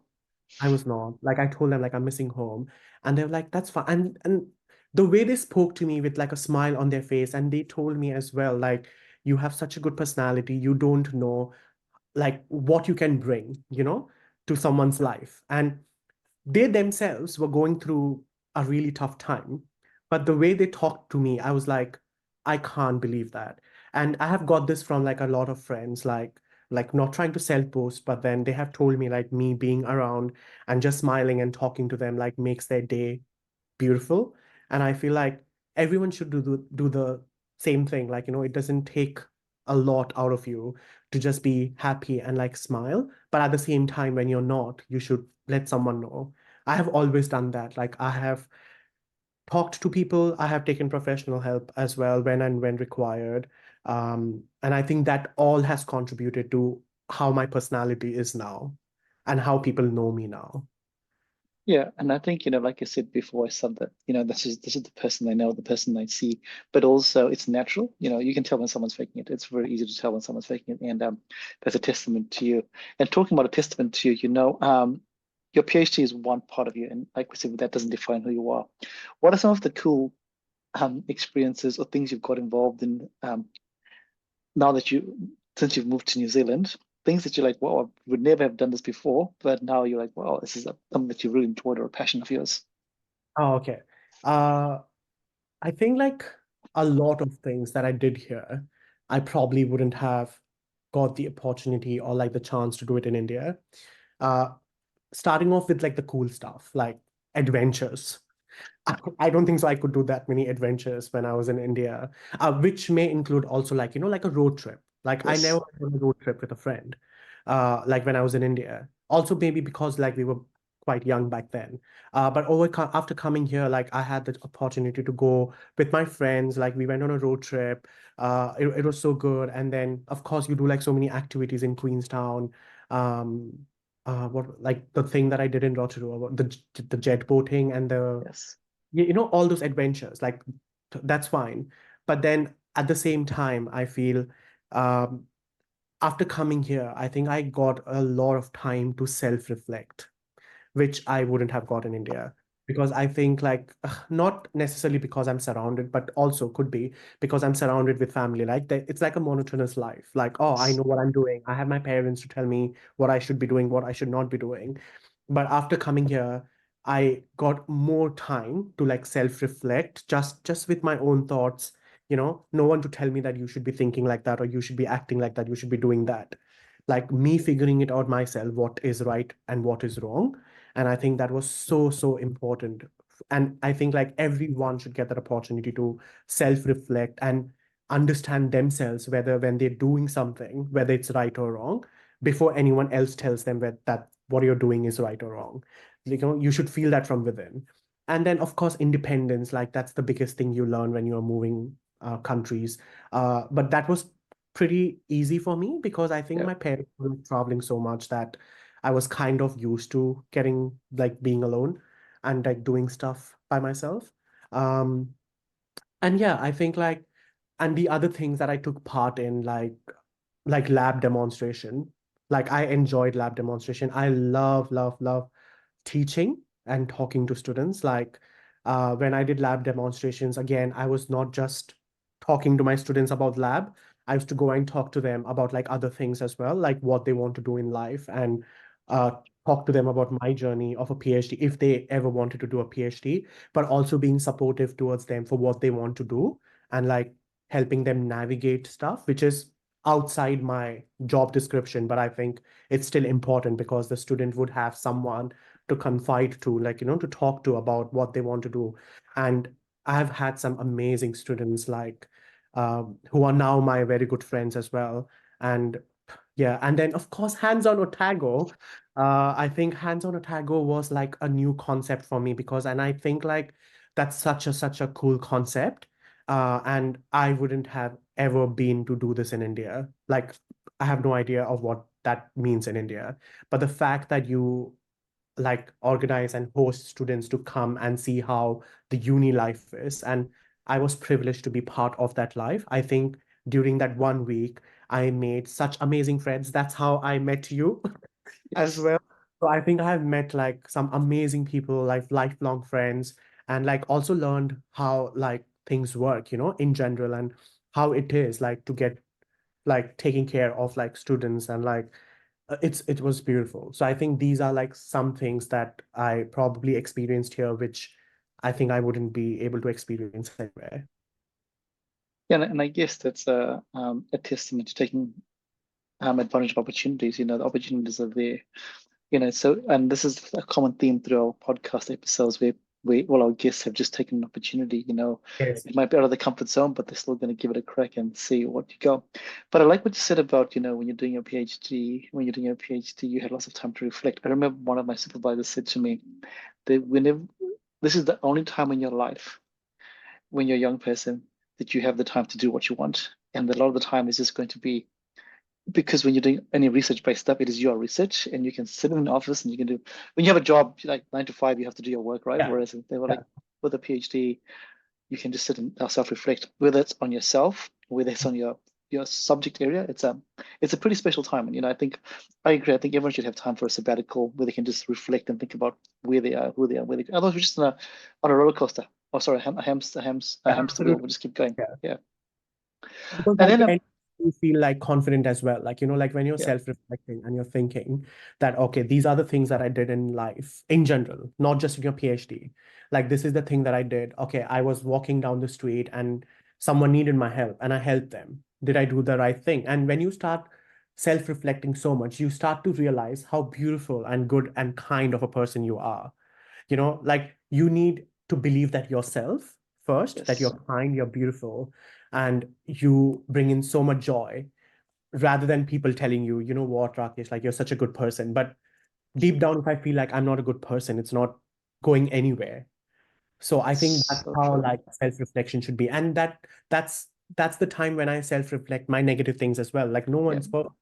I was not. Like I told them like I'm missing home. And they were like, that's fine. And the way they spoke to me with like a smile on their face, and they told me as well, like, you have such a good personality. You don't know like what you can bring, to someone's life. And they themselves were going through a really tough time. But the way they talked to me, I was like, I can't believe that. And I have got this from like a lot of friends, like not trying to sell posts, but then they have told me like me being around and just smiling and talking to them like makes their day beautiful. And I feel like everyone should do the same thing. Like, it doesn't take a lot out of you to just be happy and like smile. But at the same time, when you're not, you should let someone know. I have always done that. Like I have talked to people, I have taken professional help as well when and when required. And I think that all has contributed to how my personality is now and how people know me now. yeah, and I think, like I said before, I said that, this is the person they know, the person they see, but also it's natural. You can tell when someone's faking it. It's very easy to tell when someone's faking it, and that's a testament to you. And talking about a testament to you, your PhD is one part of you, and like we said, that doesn't define who you are. What are some of the cool experiences or things you've got involved in now that since you've moved to New Zealand? Things that you're like, wow, I would never have done this before, but now you're like, wow, this is something that you really enjoyed or a passion of yours. Oh, okay. Uh, I think like a lot of things that I did here, I probably wouldn't have got the opportunity or like the chance to do it in India. Uh, Starting off with like the cool stuff, like adventures. I don't think so. I could do that many adventures when I was in India, which may include also like, like a road trip. Like I never Yes. went on a road trip with a friend, like when I was in India. Also, maybe because like we were quite young back then. But after coming here, like I had the opportunity to go with my friends. Like we went on a road trip. It was so good. And then of course you do like so many activities in Queenstown. Um, what like the thing that I did in Rotorua, the jet boating and the Yes. all those adventures like that's fine, but then at the same time I feel um, after coming here I think I got a lot of time to self reflect, which I wouldn't have got in India. Because I think like not necessarily because I'm surrounded, but also could be because I'm surrounded with family. Like it's like a monotonous life. Like, oh, I Yes. know what I'm doing. I have my parents to tell me what I should be doing, what I should not be doing. But after coming here, I got more time to like self-reflect, just with my own thoughts. No one to tell me that you should be thinking like that or you should be acting like that, you should be doing that. Like me figuring it out myself, what is right and what is wrong. And I think that was so, so important. And I think like everyone should get that opportunity to self-reflect and understand themselves, whether when they're doing something, whether it's right or wrong, before anyone else tells them that what you're doing is right or wrong. You should feel that from within. And then, of course, independence, like that's the biggest thing you learn when you're moving countries. But that was pretty easy for me because I think Yeah. my parents were traveling so much that I was kind of used to getting like being alone and like doing stuff by myself. Um, and yeah, I think like, and the other things that I took part in, like lab demonstration, like I enjoyed lab demonstration. I love, love, love teaching and talking to students. Like when I did lab demonstrations, again, I was not just talking to my students about lab. I used to go and talk to them about like other things as well, like what they want to do in life, and uh, talk to them about my journey of a PhD if they ever wanted to do a PhD, but also being supportive towards them for what they want to do and like helping them navigate stuff, which is outside my job description. But I think it's still important because the student would have someone to confide to, like, to talk to about what they want to do. And I've had some amazing students like who are now my very good friends as well. And yeah, and then of course, hands-on Otago. I think hands-on Otago was like a new concept for me because, and I think like that's such a cool concept. And I wouldn't have ever been to do this in India. Like, I have no idea of what that means in India. But the fact that you like organize and host students to come and see how the uni life is. And I was privileged to be part of that life. I think during that 1 week, I made such amazing friends. That's how I met you as Yes. well. So I think I have met like some amazing people, like lifelong friends, and like also learned how like things work, in general, and how it is like to get like taking care of like students, and like it was beautiful. So I think these are like some things that I probably experienced here, which I think I wouldn't be able to experience anywhere. Yeah, and I guess that's a testament to taking advantage of opportunities. The opportunities are there. So, and this is a common theme through our podcast episodes where all our guests have just taken an opportunity. Yes. It might be out of the comfort zone, but they're still going to give it a crack and see what you go. But I like what you said about, when you're doing your PhD, you had lots of time to reflect. I remember one of my supervisors said to me that whenever this is the only time in your life when you're a young person that you have the time to do what you want. And a lot of the time is just going to be because when you're doing any research-based stuff, it is your research, and you can sit in an office and you can do. When you have a job like 9 to 5, you have to do your work, right? Yeah. Whereas if they were Yeah. like with a PhD, you can just sit and self-reflect, whether it's on yourself, whether it's on your subject area. It's a pretty special time, and I think I agree. I think everyone should have time for a sabbatical where they can just reflect and think about where they are, who they are, where they. Otherwise, we're just on a roller coaster. Oh, sorry, a hamster wheel. Absolutely. We'll just keep going. Yeah. Yeah, Because and by then the end, you feel like confident as well. Like, like when you're yeah, self-reflecting and you're thinking that, okay, these are the things that I did in life in general, not just in your PhD. Like, this is the thing that I did. Okay, I was walking down the street and someone needed my help and I helped them. Did I do the right thing? And when you start self-reflecting so much, you start to realize how beautiful and good and kind of a person you are. Like you need to believe that yourself first, that yes, you're kind, you're beautiful, and you bring in so much joy rather than people telling you, you know what, Rakesh, like you're such a good person. But deep down, if I feel like I'm not a good person, it's not going anywhere. So I think that's so how true. like self-reflection should be. And that's the time when I self-reflect my negative things as well. Like no Yeah. one's perfect.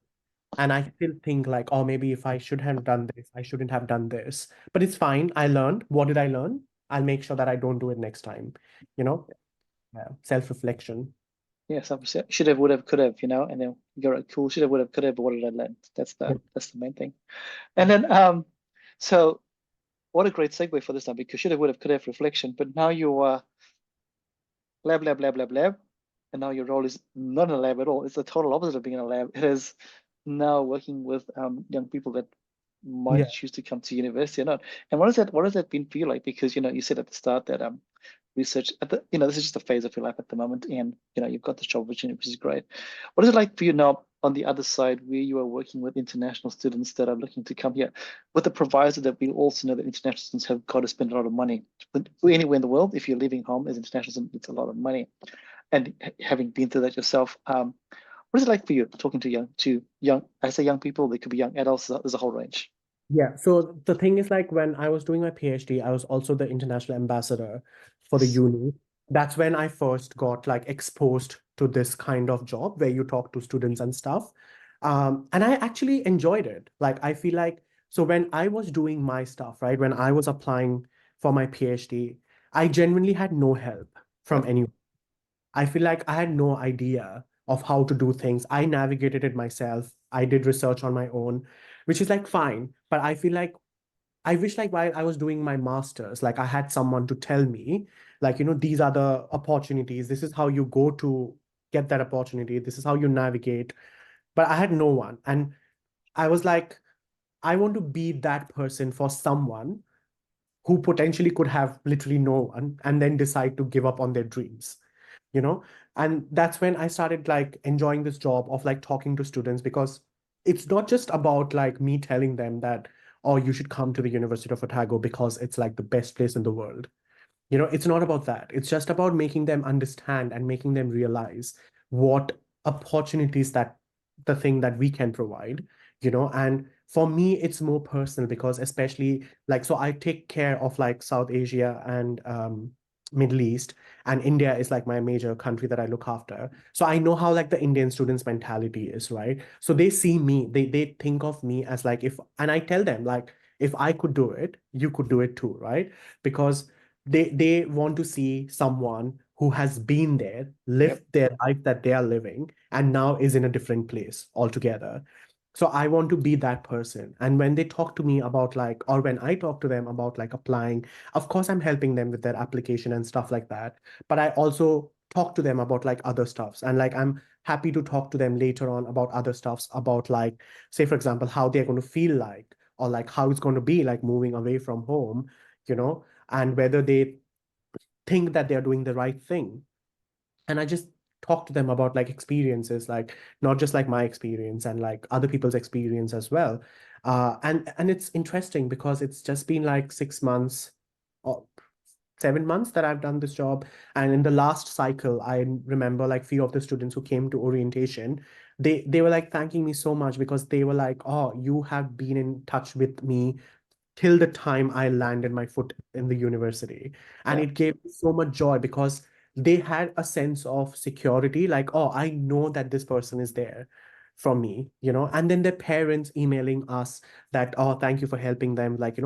And I still think like, oh, maybe if I should have done this, I shouldn't have done this. But it's fine. I learned. What did I learn? I'll make sure that I don't do it next time. You know? Yeah. Self-reflection. Yes, obviously. Should have, would have, could have, and then you go, right, cool, should have, would have, could have, but what did I learn? That's the main thing. And then so what a great segue for this now, because should have, would have, could have reflection, but now you are lab, lab, lab, lab, lab, and now your role is not in a lab at all. It's the total opposite of being in a lab. It is now working with young people that might Yeah. choose to come to university or not. And what has that been for you like? Because you said at the start that research at the this is just a phase of your life at the moment, and you've got this job opportunity, which is great. What is it like for you now on the other side, where you are working with international students that are looking to come here, with the proviso that we also know that international students have got to spend a lot of money. But anywhere in the world, if you're leaving home as international student, it's a lot of money. And having been through that yourself, what is it like for you talking to young, I say young people, they could be young adults, there's a whole range. Yeah. So the thing is like when I was doing my PhD, I was also the international ambassador for the Yes. uni. That's when I first got like exposed to this kind of job where you talk to students and stuff. And I actually enjoyed it. Like I feel like so when I was doing my stuff, right, when I was applying for my PhD, I genuinely had no help from Yep. anyone. I feel like I had no idea of how to do things. I navigated it myself. I did research on my own, which is like fine. But I feel like I wish like while I was doing my master's, like I had someone to tell me, like, these are the opportunities. This is how you go to get that opportunity. This is how you navigate. But I had no one. And I was like, I want to be that person for someone who potentially could have literally no one and then decide to give up on their dreams you know and that's when I started like enjoying this job of like talking to students, because it's not just about like me telling them that, oh, you should come to the University of Otago because it's like the best place in the world. It's not about that. It's just about making them understand and making them realize what opportunities that the thing that we can provide. And for me, it's more personal because especially like, so I take care of like South Asia and Middle East, and India is like my major country that I look after. So I know how like the Indian students' mentality is, right? So they see me, they think of me as like if, and I tell them like, if I could do it, you could do it too, right? Because they want to see someone who has been there, lived Yep. their life that they are living, and now is in a different place altogether. So I want to be that person. And when they talk to me about like, or when I talk to them about like applying, of course I'm helping them with their application and stuff like that. But I also talk to them about like other stuffs. And like I'm happy to talk to them later on about other stuffs, about like, say, for example, how they're going to feel like, or like how it's going to be like moving away from home, and whether they think that they're doing the right thing. And I just talk to them about like experiences, like not just like my experience and like other people's experience as well. And it's interesting because it's just been like 6 months or 7 months that I've done this job. And in the last cycle, I remember like few of the students who came to orientation, they were like thanking me so much because they were like, oh, you have been in touch with me till the time I landed my foot in the university. And Yeah. it gave me so much joy because they had a sense of security, like, oh, I know that this person is there for me, and then their parents emailing us that, oh, thank you for helping them, like,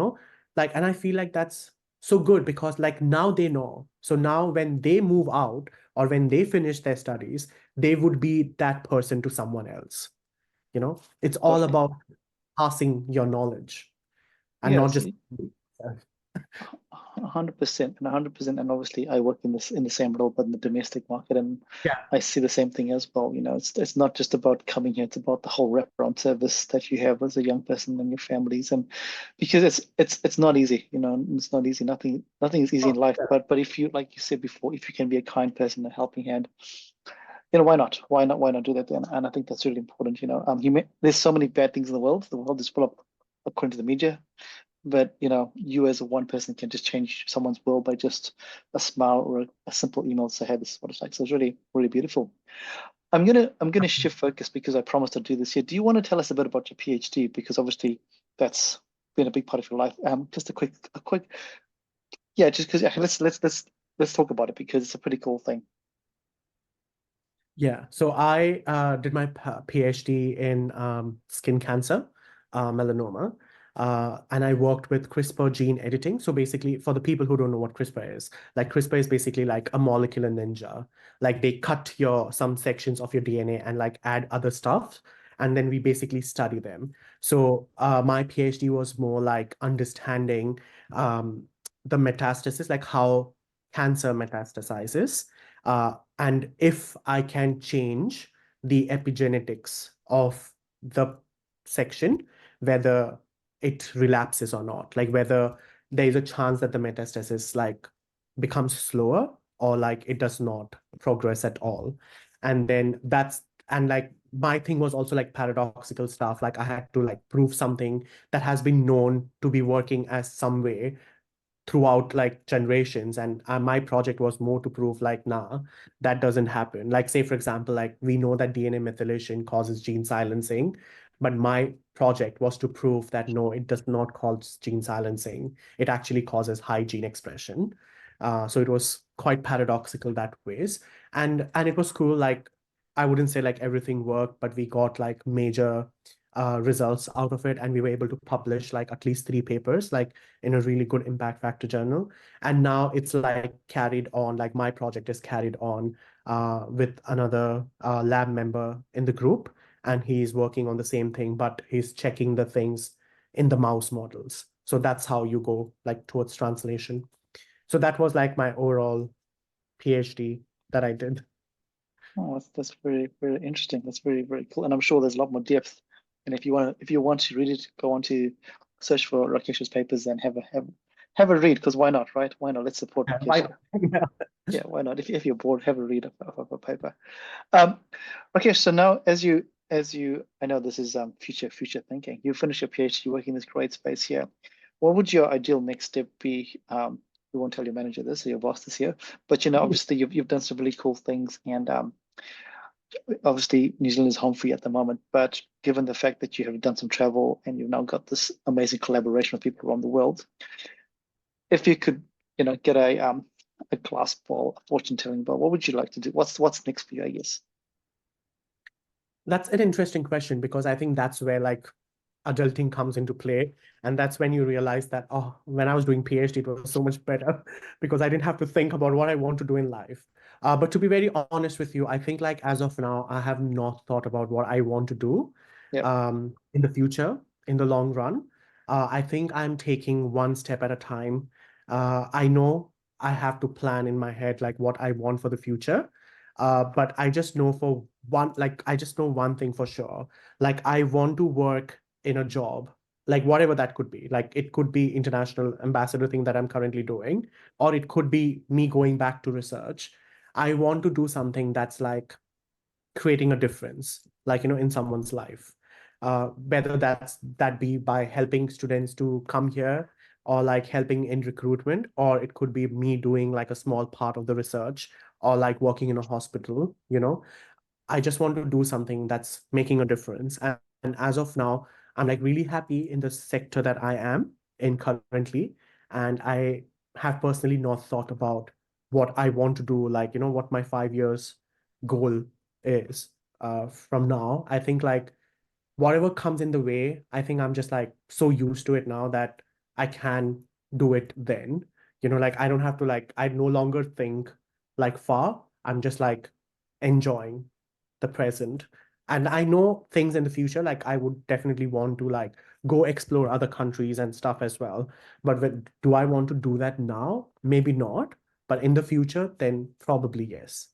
like, and I feel like that's so good because like now they know. So now when they move out or when they finish their studies, they would be that person to someone else. It's all Totally. about passing your knowledge and not Yes. just 100% and 100%. And obviously, I work in the same role, but in the domestic market, and yeah. I see the same thing as well. It's not just about coming here; it's about the whole wraparound service that you have as a young person and your families, and because it's not easy. It's not easy. Nothing is easy in Oh, life. yeah. But if you, like you said before, if you can be a kind person, a helping hand, why not? Why not? Why not do that then? And I think that's really important. There's so many bad things in the world. The world is full of, according to the media, but you as a one person can just change someone's world by just a smile or a simple email to say, hey, this is what it's like. So it's really, really beautiful. I'm gonna shift focus because I promised to do this here. Do you want to tell us a bit about your PhD? Because obviously that's been a big part of your life. Just a quick, yeah, just because let's talk about it because it's a pretty cool thing. Yeah, so I did my PhD in skin cancer, melanoma, and I worked with CRISPR gene editing. So basically, for the people who don't know what CRISPR is, like CRISPR is basically like a molecular ninja. Like they cut some sections of your DNA and like add other stuff, and then we basically study them. So my PhD was more like understanding um, the metastasis, like how cancer metastasizes. And if I can change the epigenetics of the section, whether it relapses or not, like whether there is a chance that the metastasis like becomes slower or like it does not progress at all. And then and like my thing was also like paradoxical stuff. Like I had to like prove something that has been known to be working as some way throughout like generations. And my project was more to prove like nah, that doesn't happen. Like say for example, like we know that DNA methylation causes gene silencing, but my project was to prove that no, it does not cause gene silencing, it actually causes high gene expression. So it was quite paradoxical that ways. And it was cool. Like I wouldn't say like everything worked, but we got like major results out of it, and we were able to publish like at least 3 papers like in a really good impact factor journal. And now it's like carried on, like my project is carried on with another lab member in the group, and he's working on the same thing, but he's checking the things in the mouse models. So that's how you go like towards translation. So that was like my overall PhD that I did. Oh, that's very, very interesting. That's very, very cool. And I'm sure there's a lot more depth. And if you want to read it, go on to search for Rakesh's papers and have a read, because why not, right? Why not? Let's support Yeah, Rakesh. yeah. Yeah, why not? If you're bored, have a read of a paper. Rakesh, so now as you I know this is future thinking. You finish your PhD, you work in this great space here. What would your ideal next step be? We won't tell your manager this or your boss this here, but obviously you've done some really cool things, and obviously New Zealand is home for you at the moment, but given the fact that you have done some travel and you've now got this amazing collaboration with people around the world, if you could, get a glass ball, a fortune telling ball, what would you like to do? What's next for you, I guess? That's an interesting question because I think that's where like adulting comes into play. And that's when you realize that, oh, when I was doing PhD, it was so much better because I didn't have to think about what I want to do in life. But to be very honest with you, I think like as of now, I have not thought about what I want to do Yep. in the future, in the long run. I think I'm taking one step at a time. I know I have to plan in my head like what I want for the future. But I just know for one, like I just know one thing for sure. Like I want to work in a job, like whatever that could be. Like it could be international ambassador thing that I'm currently doing, or it could be me going back to research. I want to do something that's like creating a difference, like, in someone's life. Whether that be by helping students to come here or like helping in recruitment, or it could be me doing like a small part of the research or like working in a hospital. I just want to do something that's making a difference. And as of now, I'm like really happy in the sector that I am in currently. And I have personally not thought about what I want to do, like, what my 5 years goal is from now. I think like whatever comes in the way, I think I'm just like so used to it now that I can do it then. Like I don't have to like, I no longer think like far. I'm just like enjoying the present. And I know things in the future, like I would definitely want to like go explore other countries and stuff as well. But do I want to do that now? Maybe not. But in the future, then probably yes.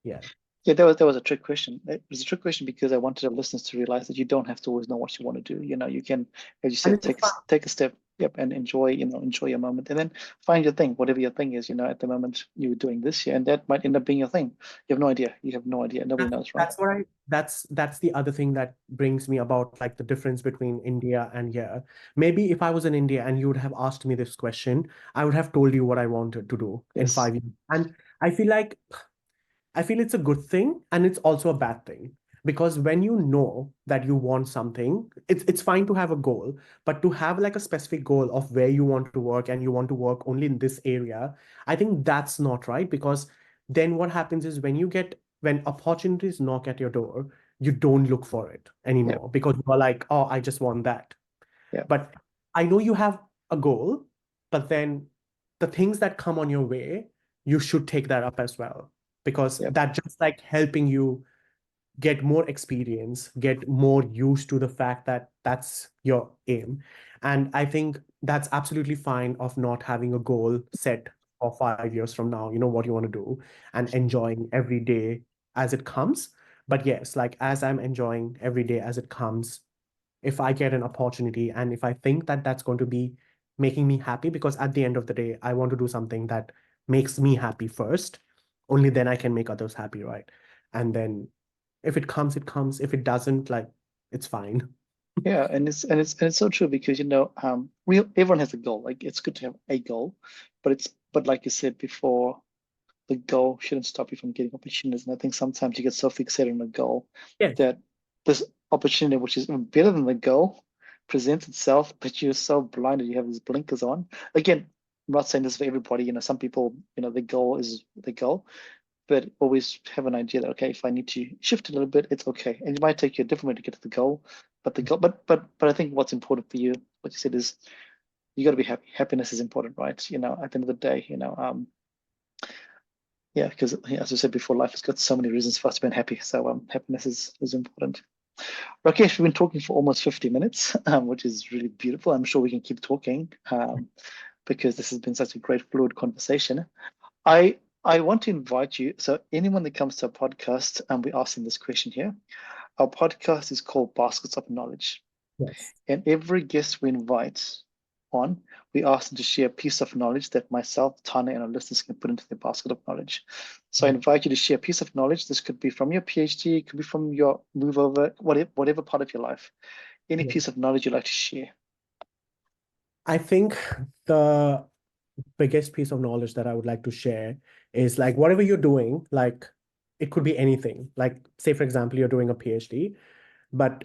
Yeah. Yeah, that was a trick question. It was a trick question because I wanted our listeners to realize that you don't have to always know what you want to do. You can, as you And said, it's fun. take a step, yep, and enjoy your moment, and then find your thing, whatever your thing is. At the moment you're doing this year, and that might end up being your thing. You have no idea. You have no idea. Nobody knows, right? That's the other thing that brings me about like the difference between India and here. Maybe if I was in India and you would have asked me this question, I would have told you what I wanted to do in Yes. 5 years. And I feel like I feel it's a good thing and it's also a bad thing because when you know that you want something, it's fine to have a goal, but to have like a specific goal of where you want to work and you want to work only in this area, I think that's not right because then what happens is when opportunities knock at your door, you don't look for it Yep. anymore because you are like, oh, I just want that. Yep. But I know you have a goal, but then the things that come on your way, you should take that up as well because Yep. that just like helping you get more experience, get more used to the fact that that's your aim. And I think that's absolutely fine of not having a goal set for 5 years from now, what you want to do and enjoying every day as it comes. But yes, like as I'm enjoying every day as it comes, if I get an opportunity and if I think that that's going to be making me happy, because at the end of the day, I want to do something that makes me happy first. Only then I can make others happy, right? And then if it comes, it comes. If it doesn't, like, it's fine. Yeah, and it's so true because everyone has a goal. Like it's good to have a goal, but like you said before, the goal shouldn't stop you from getting opportunities. And I think sometimes you get so fixated on the goal Yes. that this opportunity, which is even better than the goal, presents itself, but you're so blinded, you have these blinkers on. Again, I'm not saying this for everybody. Some people, the goal is the goal, but always have an idea that okay, if I need to shift a little bit, it's okay. And it might take you a different way to get to the goal, but the goal, but I think what's important for you, what you said is you got to be happy. Happiness is important, right? At the end of the day, yeah, because as I said before, life has got so many reasons for us to be unhappy. So happiness is important. Rakesh, we've been talking for almost 50 minutes, which is really beautiful. I'm sure we can keep talking because this has been such a great fluid conversation. I want to invite you. So anyone that comes to our podcast, and we ask them this question here. Our podcast is called Baskets of Knowledge. Yes. And every guest we invite on, we ask them to share a piece of knowledge that myself, Tana, and our listeners can put into their basket of knowledge. So I invite you to share a piece of knowledge. This could be from your PhD, it could be from your move over, whatever part of your life. Any Yeah. piece of knowledge you'd like to share. I think the biggest piece of knowledge that I would like to share is like whatever you're doing, like it could be anything. Like, say, for example, you're doing a PhD, but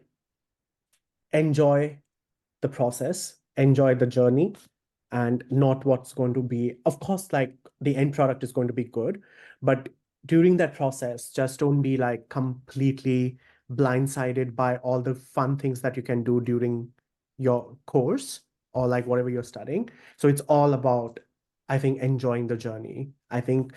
enjoy the process, enjoy the journey, and not what's going to be, of course, like the end product is going to be good, but during that process, just don't be like completely blindsided by all the fun things that you can do during your course or like whatever you're studying. So it's all about, I think, enjoying the journey. I think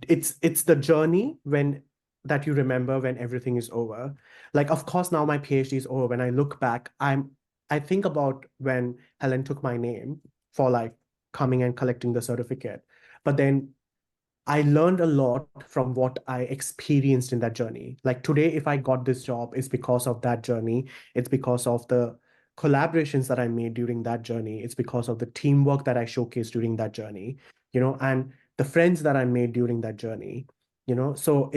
it's the journey when that you remember when everything is over. Like, of course, now my PhD is over. When I look back, I think about when Helen took my name for like coming and collecting the certificate. But then I learned a lot from what I experienced in that journey. Like today, if I got this job, it's because of that journey. It's because of the collaborations that I made during that journey. It's because of the teamwork that I showcased during that journey, and the friends that I made during that journey, So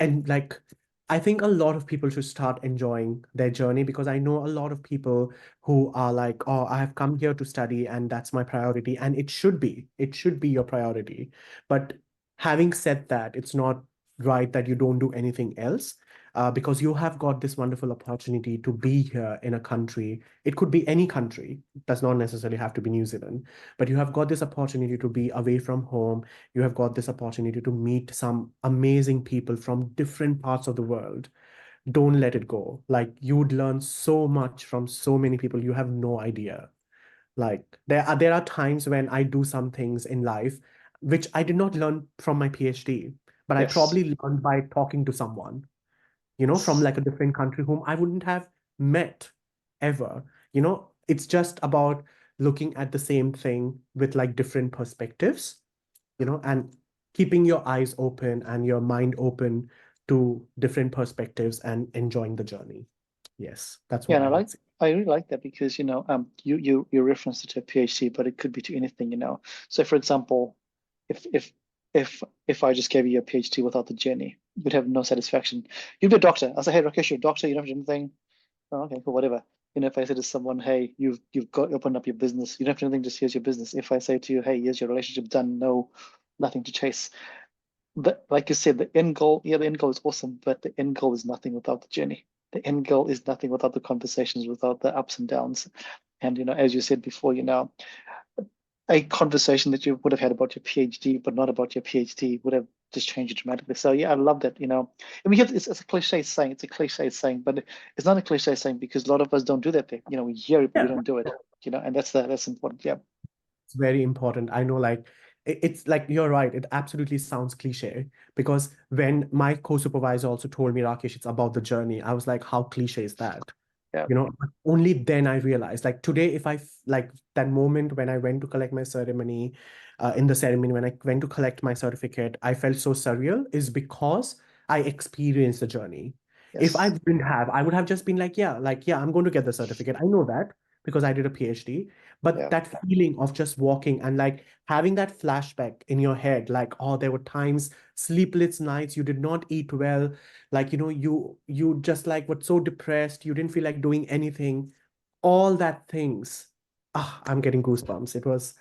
and like, I think a lot of people should start enjoying their journey, because I know a lot of people who are like, oh, I have come here to study and that's my priority. And it should be your priority. But having said that, it's not right that you don't do anything else, because you have got this wonderful opportunity to be here in a country. It could be any country, it does not necessarily have to be New Zealand, but you have got this opportunity to be away from home. You have got this opportunity to meet some amazing people from different parts of the world. Don't let it go. Like, you would learn so much from so many people, you have no idea. Like, there are times when I do some things in life which I did not learn from my PhD, but I Yes. probably learned by talking to someone, from Yes. like a different country whom I wouldn't have met ever. It's just about looking at the same thing with like different perspectives, and keeping your eyes open and your mind open to different perspectives and enjoying the journey. Yes, that's Yeah, what and I would say. I really like that because you referenced it to a PhD, but it could be to anything. So for example, if if if I just gave you a PhD without the journey, you'd have no satisfaction. You'd be a doctor. I say, hey, Rakesh, you're a doctor. You don't have to do anything. Oh, okay, cool, whatever. If I say to someone, hey, you've got opened up your business, you don't have to do anything. Just here's your business. If I say to you, hey, here's your relationship done. No, nothing to chase. Like you said, the end goal, yeah, the end goal is awesome, but the end goal is nothing without the journey. The end goal is nothing without the conversations, without the ups and downs. And as you said before, a conversation that you would have had about your PhD, but not about your PhD, would have just changed it dramatically. So yeah, I love that. I mean, it's a cliche saying, but it's not a cliche saying because a lot of us don't do that thing. We hear it, but we Yeah, don't do it. And that's important. Yeah. it's very important. I know, like, it's like you're right. It absolutely sounds cliche, because when my co-supervisor also told me, Rakesh, it's about the journey, I was like, how cliche is that? Yeah. But only then I realized, like today, if like that moment when I went to collect my ceremony, in the ceremony, when I went to collect my certificate, I felt so surreal, is because I experienced the journey. If I Yes. didn't have, I would have just been like, yeah, I'm going to get the certificate. I know that because I did a PhD. But Yeah. that feeling of just walking and like having that flashback in your head, like, oh, there were times, sleepless nights, you did not eat well, like, you just like were so depressed, you didn't feel like doing anything, all that things. I'm getting goosebumps.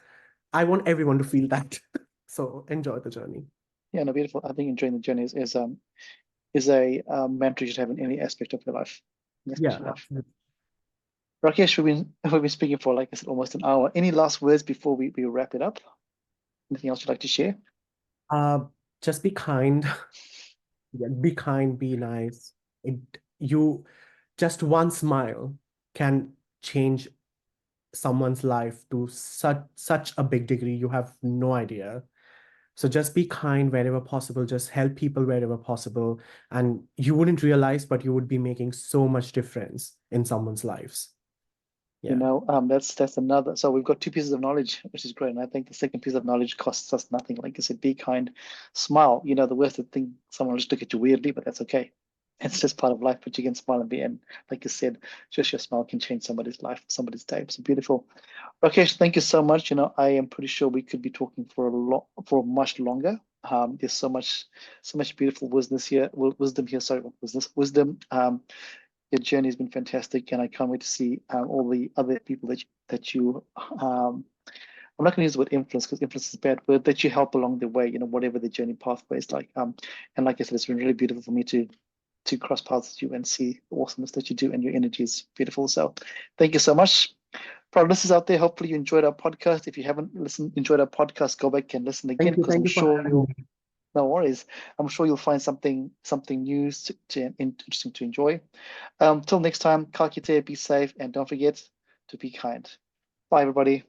I want everyone to feel that. So enjoy the journey. Yeah. No, beautiful. I think enjoying the journey is a mantra you should have in any aspect of your life. Any aspect Yeah, of your life. absolutely. Rakesh, we've been speaking for, like I said, almost an hour. Any last words before we wrap it up? Anything else you'd like to share? uh just be kind. Yeah, be kind, be nice. it you just one smile can change someone's life to such a big degree, you have no idea. So just be kind wherever possible, just help people wherever possible, and you wouldn't realize, but you would be making so much difference in someone's lives. Yeah. That's another. So we've got two pieces of knowledge, which is great. And I think the second piece of knowledge costs us nothing. Like I said, be kind, smile. The worst thing, someone will just look at you weirdly, but that's okay. It's just part of life, but you can smile and be in. Like you said, just your smile can change somebody's life, somebody's day. So beautiful. Rakesh, thank you so much. I am pretty sure we could be talking for much longer. There's so much beautiful wisdom here. Sorry, what was this? Wisdom. Your journey has been fantastic, and I can't wait to see all the other people that you. I'm not going to use the word influence because influence is a bad word. That you help along the way, whatever the journey pathway is like. And like I said, it's been really beautiful for me to cross paths with you and see the awesomeness that you do, and your energy is beautiful. So, thank you so much. For our listeners out there, hopefully you enjoyed our podcast. If you haven't enjoyed our podcast, go back and listen again because Thank I'm you for sure having you'll me. No worries. I'm sure you'll find something new interesting to enjoy. Till next time, ka kite, be safe, and don't forget to be kind. Bye, everybody.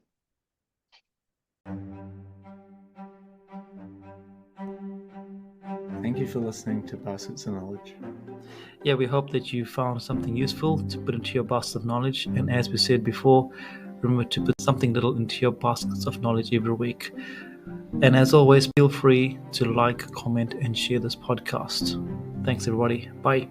Thank you for listening to Baskets of Knowledge. Yeah, we hope that you found something useful to put into your basket of knowledge. And as we said before, remember to put something little into your baskets of knowledge every week. And as always, feel free to like, comment, and share this podcast. Thanks, everybody. Bye.